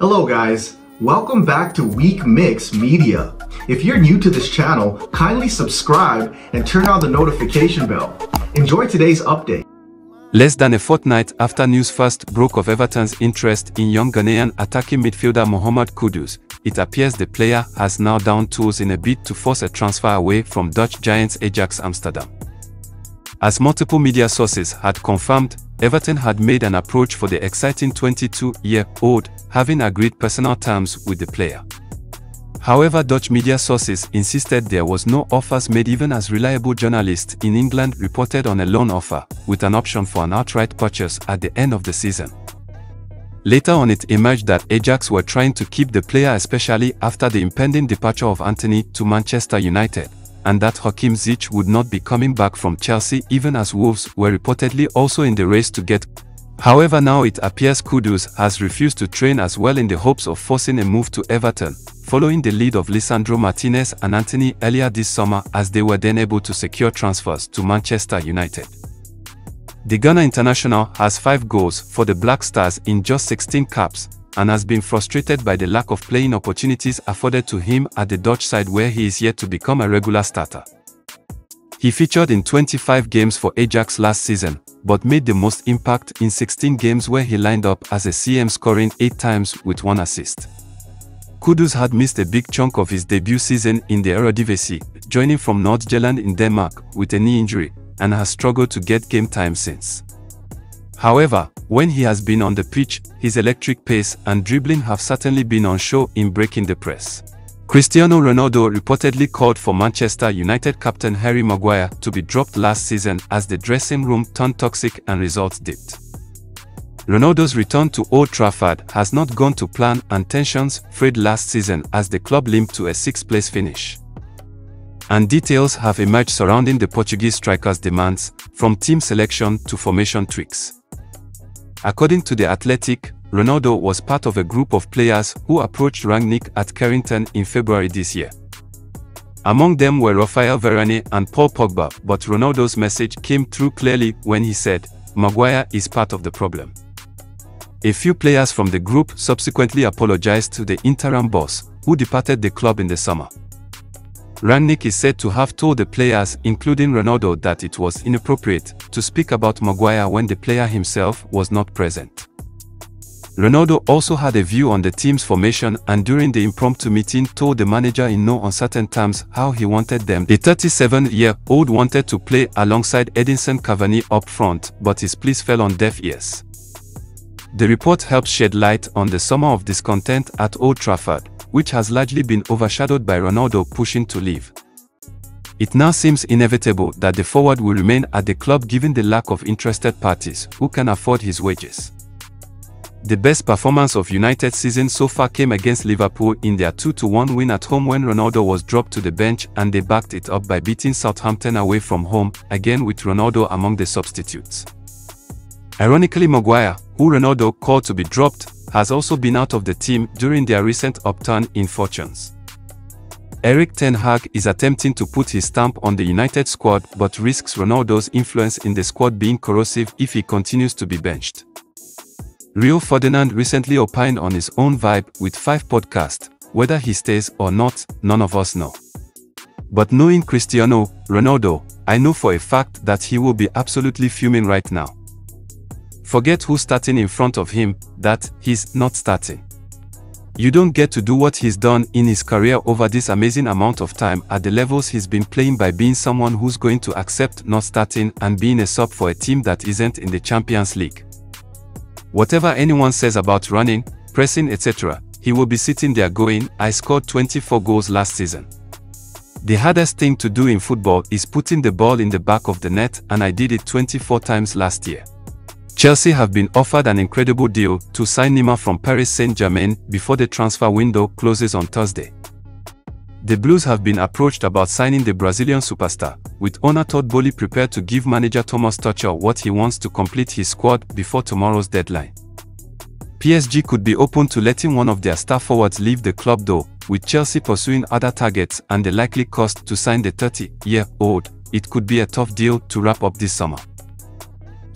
Hello guys, welcome back to Week Mix Media. If you're new to this channel, kindly subscribe and turn on the notification bell. Enjoy today's update. Less than a fortnight after news first broke of Everton's interest in young Ghanaian attacking midfielder Mohamed Kudus, it appears the player has now downed tools in a bid to force a transfer away from Dutch giants Ajax Amsterdam. As multiple media sources had confirmed, Everton had made an approach for the exciting 22-year-old, having agreed personal terms with the player. However, Dutch media sources insisted there was no offers made, even as reliable journalists in England reported on a loan offer, with an option for an outright purchase at the end of the season. Later on, it emerged that Ajax were trying to keep the player, especially after the impending departure of Anthony to Manchester United, and that Hakim Ziyech would not be coming back from Chelsea, even as Wolves were reportedly also in the race to get. However, now it appears Kudus has refused to train as well, in the hopes of forcing a move to Everton, following the lead of Lisandro Martinez and Anthony earlier this summer, as they were then able to secure transfers to Manchester United. The Ghana international has 5 goals for the Black Stars in just 16 caps, and has been frustrated by the lack of playing opportunities afforded to him at the Dutch side, where he is yet to become a regular starter. He featured in 25 games for Ajax last season, but made the most impact in 16 games, where he lined up as a CM, scoring 8 times with 1 assist. Kudus had missed a big chunk of his debut season in the Eredivisie, joining from Nordsjælland in Denmark with a knee injury, and has struggled to get game time since. However, when he has been on the pitch, his electric pace and dribbling have certainly been on show in breaking the press. Cristiano Ronaldo reportedly called for Manchester United captain Harry Maguire to be dropped last season as the dressing room turned toxic and results dipped. Ronaldo's return to Old Trafford has not gone to plan, and tensions frayed last season as the club limped to a 6th-place finish. And details have emerged surrounding the Portuguese striker's demands, from team selection to formation tweaks. According to The Athletic, Ronaldo was part of a group of players who approached Rangnick at Carrington in February this year. Among them were Raphael Varane and Paul Pogba, but Ronaldo's message came through clearly when he said, "Maguire is part of the problem." A few players from the group subsequently apologized to the interim boss, who departed the club in the summer. Rangnick is said to have told the players, including Ronaldo, that it was inappropriate to speak about Maguire when the player himself was not present. Ronaldo also had a view on the team's formation, and during the impromptu meeting told the manager in no uncertain terms how he wanted them. The 37-year-old wanted to play alongside Edinson Cavani up front, but his pleas fell on deaf ears. The report helps shed light on the summer of discontent at Old Trafford, which has largely been overshadowed by Ronaldo pushing to leave. It now seems inevitable that the forward will remain at the club, given the lack of interested parties who can afford his wages. The best performance of United's season so far came against Liverpool in their 2-1 win at home, when Ronaldo was dropped to the bench, and they backed it up by beating Southampton away from home, again with Ronaldo among the substitutes. Ironically, Maguire, who Ronaldo called to be dropped, has also been out of the team during their recent upturn in fortunes. Erik ten Hag is attempting to put his stamp on the United squad, but risks Ronaldo's influence in the squad being corrosive if he continues to be benched. Rio Ferdinand recently opined on his own vibe with 5 podcasts. Whether he stays or not, none of us know. But knowing Cristiano Ronaldo, I know for a fact that he will be absolutely fuming right now. Forget who's starting in front of him, that he's not starting. You don't get to do what he's done in his career over this amazing amount of time at the levels he's been playing by being someone who's going to accept not starting and being a sub for a team that isn't in the Champions League. Whatever anyone says about running, pressing, etc., he will be sitting there going, "I scored 24 goals last season. The hardest thing to do in football is putting the ball in the back of the net, and I did it 24 times last year." Chelsea have been offered an incredible deal to sign Neymer from Paris Saint-Germain before the transfer window closes on Thursday. The Blues have been approached about signing the Brazilian superstar, with owner Todd Boehly prepared to give manager Thomas Tuchel what he wants to complete his squad before tomorrow's deadline. PSG could be open to letting one of their star forwards leave the club though, with Chelsea pursuing other targets and the likely cost to sign the 30-year-old. It could be a tough deal to wrap up this summer.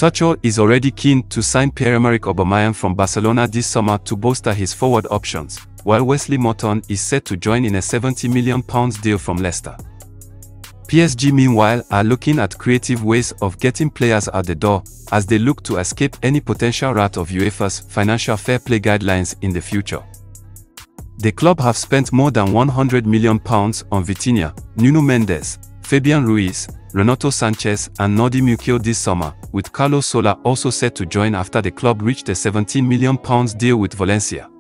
Tuchel is already keen to sign Pierre-Emerick Aubameyang from Barcelona this summer to bolster his forward options, while Wesley Morton is set to join in a £70 million deal from Leicester. PSG meanwhile are looking at creative ways of getting players out the door as they look to escape any potential wrath of UEFA's financial fair play guidelines in the future. The club have spent more than £100 million on Vitinha, Nuno Mendes, Fabian Ruiz, Renato Sanchez and Nordi Mukiel this summer, with Carlos Soler also set to join after the club reached a £17 million deal with Valencia.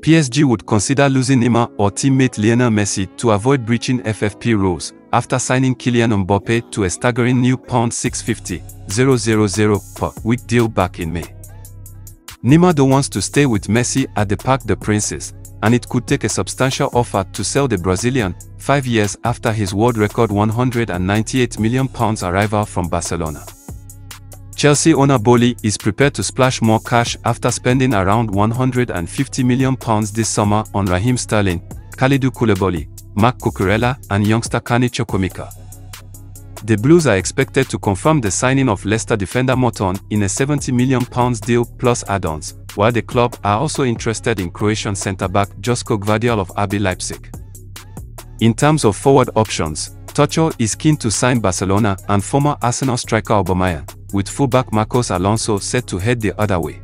PSG would consider losing Neymer or teammate Lionel Messi to avoid breaching FFP rules, after signing Kylian Mbappé to a staggering new £650,000 per week deal back in May. Neymer though wants to stay with Messi at the Parc des Princes, and it could take a substantial offer to sell the Brazilian, 5 years after his world record £198 million arrival from Barcelona. Chelsea owner Boli is prepared to splash more cash after spending around £150 million this summer on Raheem Sterling, Kalidou Koulibaly, Marc Cucurella and youngster Kane Chukwuemeka. The Blues are expected to confirm the signing of Leicester defender Morton in a £70 million deal plus add-ons, while the club are also interested in Croatian centre-back Josko Gvardiol of RB Leipzig. In terms of forward options, Tuchel is keen to sign Barcelona and former Arsenal striker Aubameyang, with fullback Marcos Alonso set to head the other way.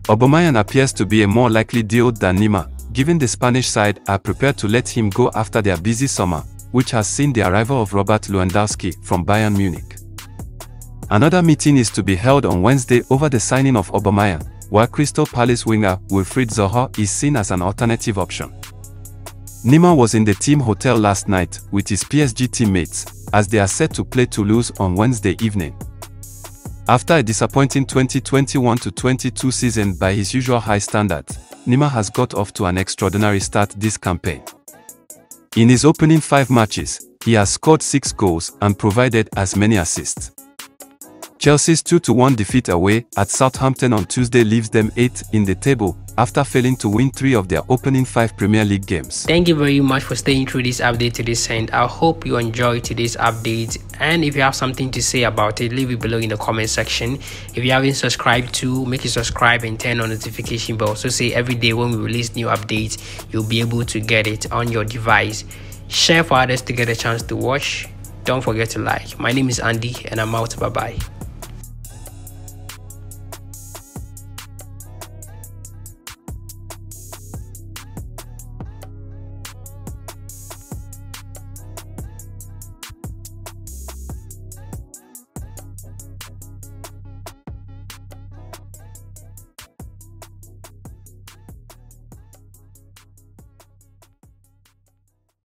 Aubameyang appears to be a more likely deal than Neymer, given the Spanish side are prepared to let him go after their busy summer, which has seen the arrival of Robert Lewandowski from Bayern Munich. Another meeting is to be held on Wednesday over the signing of Aubameyang, while Crystal Palace winger Wilfried Zaha is seen as an alternative option. Neymer was in the team hotel last night with his PSG teammates, as they are set to play Toulouse on Wednesday evening. After a disappointing 2021-22 season by his usual high standards, Neymer has got off to an extraordinary start this campaign. In his opening 5 matches, he has scored 6 goals and provided as many assists. Chelsea's 2-1 defeat away at Southampton on Tuesday leaves them 8th in the table after failing to win 3 of their opening 5 Premier League games. Thank you very much for staying through this update to this end. I hope you enjoyed today's update, and if you have something to say about it, leave it below in the comment section. If you haven't subscribed to, make it subscribe and turn on the notification bell, so say every day when we release new updates, you'll be able to get it on your device. Share for others to get a chance to watch. Don't forget to like. My name is Andy and I'm out. Bye bye.